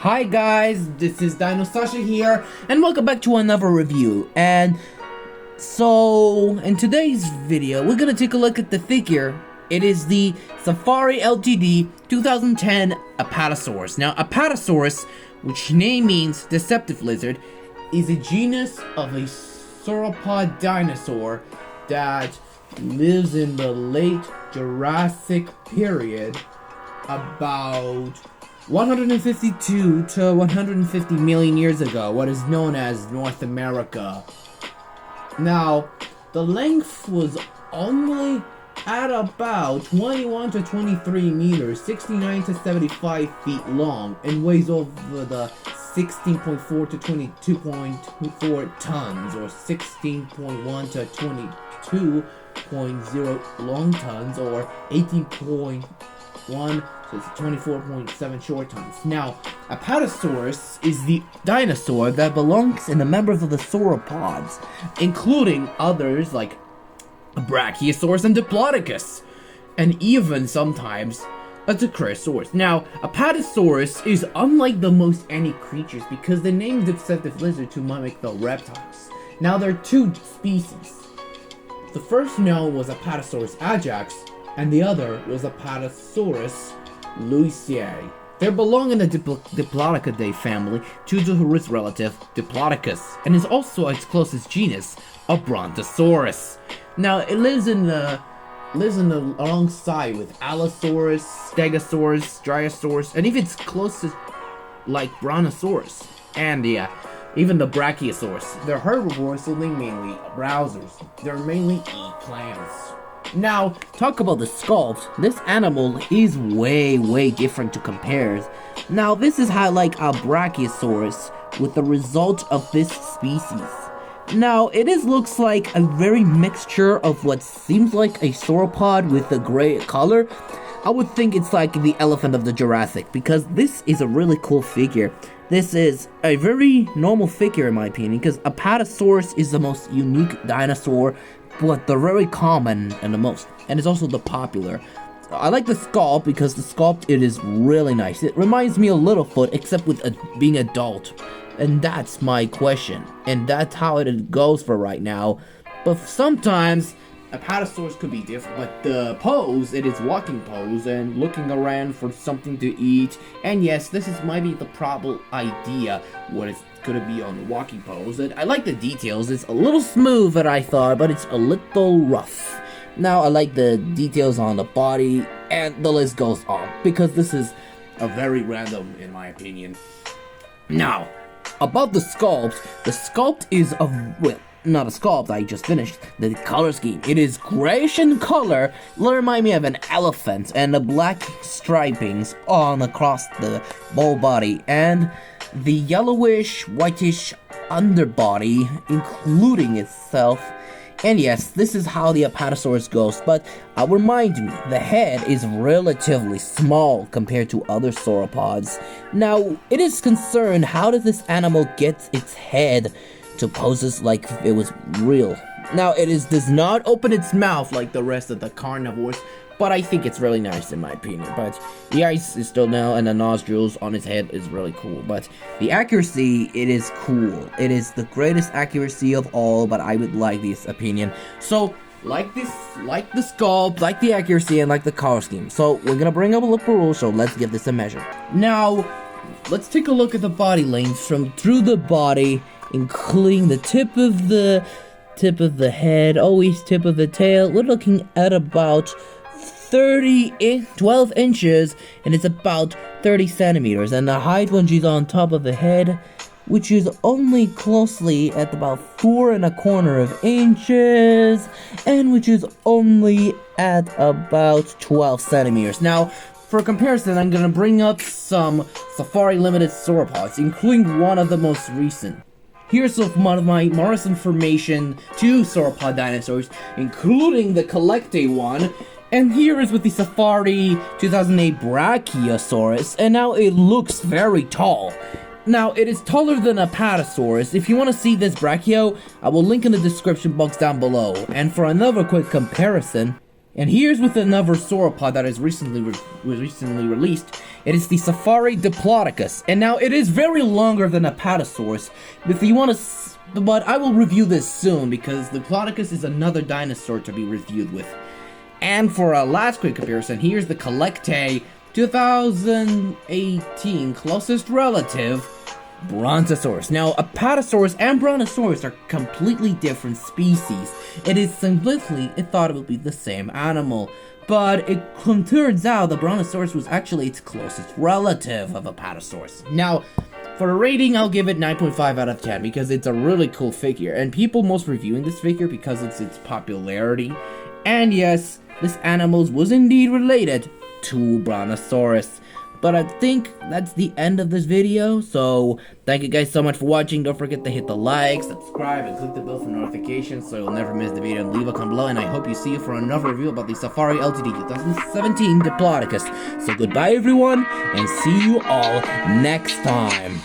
Hi guys, this is DinoSasha here, and welcome back to another review. And so, in today's video, we're gonna take a look at the figure. It is the Safari Ltd 2010 Apatosaurus. Now, Apatosaurus, which name means deceptive lizard, is a genus of a sauropod dinosaur that lives in the late Jurassic period, about 152 to 150 million years ago, what is known as North America. Now, the length was only at about 21 to 23 meters, 69 to 75 feet long, and weighs over the 16.4 to 22.4 tons, or 16.1 to 22.0 long tons, or 18.1 to 24.7 short tons. Now, Apatosaurus is the dinosaur that belongs in the members of the sauropods, including others like Brachiosaurus and Diplodocus, and even sometimes a Brachiosaurus. Now, Apatosaurus is unlike the most any creatures because they named deceptive lizard to mimic the reptiles. Now, there are two species. The first known was Apatosaurus ajax, and the other was Apatosaurus louisiae. They belong in the Diplodocidae family due to its relative Diplodocus, and is also its closest genus, a Brontosaurus. Now, it lives alongside with Allosaurus, Stegosaurus, Dryosaurus, and even its closest, like Brontosaurus, and even the Brachiosaurus. They're herbivores, so they mainly browsers. They mainly eat plants. Now, talk about the sculpt. This animal is way different to compare. Now, this is how like a Brachiosaurus with the result of this species. Now, looks like a very mixture of what seems like a sauropod with a gray color. I would think it's like the elephant of the Jurassic, because this is a really cool figure. This is a very normal figure in my opinion, because Apatosaurus is the most unique dinosaur, but they're very common and the most, and it's also the popular. I like the sculpt because the sculpt, it is really nice. It reminds me of Littlefoot, except with being adult. And that's my question, and that's how it goes for right now. But sometimes Apatosaurus could be different, but the pose, it is walking pose and looking around for something to eat. And yes, this might be the proper idea what it's gonna be on the walking pose. And I like the details. It's a little smoother I thought, but it's a little rough. Now I like the details on the body, and the list goes on, because this is a very random in my opinion. Now, about the sculpt is not a sculpt, I just finished the color scheme. It is grayish in color, remind me of an elephant, and the black stripings on across the whole body, and the yellowish, whitish underbody, including itself. And yes, this is how the Apatosaurus goes, but remind me, the head is relatively small compared to other sauropods. Now, it is concerned, how does this animal get its head to poses like it was real? Now, does not open its mouth like the rest of the carnivores, but I think it's really nice in my opinion. But the eyes is still now, and the nostrils on its head is really cool. But the accuracy, it is cool. It is the greatest accuracy of all, but I would like this opinion. So, like the sculpt, like the accuracy, and like the color scheme. So, we're gonna bring up a little rule, so let's give this a measure. Now, let's take a look at the body lengths through the body, including the tip of the head, always tip of the tail. We're looking at about 12 inches, and it's about 30 centimeters, and the height when she's on top of the head, which is only closely at about 4¼ inches, and which is only at about 12 centimeters. Now, for comparison, I'm gonna bring up some Safari Limited sauropods, including one of the most recent. Here's some of my Morris information to sauropod dinosaurs, including the Collecte one. And here is with the Safari 2008 Brachiosaurus, and now it looks very tall. Now, it is taller than Apatosaurus. If you want to see this Brachio, I will link in the description box down below. And for another quick comparison, And here's with another sauropod that is recently released. It is the Safari Diplodocus, and now it is very longer than Apatosaurus. If you want to, but I will review this soon because the Diplodocus is another dinosaur to be reviewed with. And for our last quick comparison, here's the Collectae 2018 closest relative, Brontosaurus. Now, Apatosaurus and Brontosaurus are completely different species. It is simply thought it would be the same animal, but it turns out the Brontosaurus was actually its closest relative of Apatosaurus. Now, for a rating, I'll give it 9.5 out of 10 because it's a really cool figure, and people most reviewing this figure because it's its popularity. And yes, this animal was indeed related to Brontosaurus. But I think that's the end of this video, so thank you guys so much for watching. Don't forget to hit the like, subscribe, and click the bell for notifications so you'll never miss the video, and leave a comment below, and I hope you see you for another review about the Safari Ltd 2017 Diplodocus. So goodbye everyone, and see you all next time.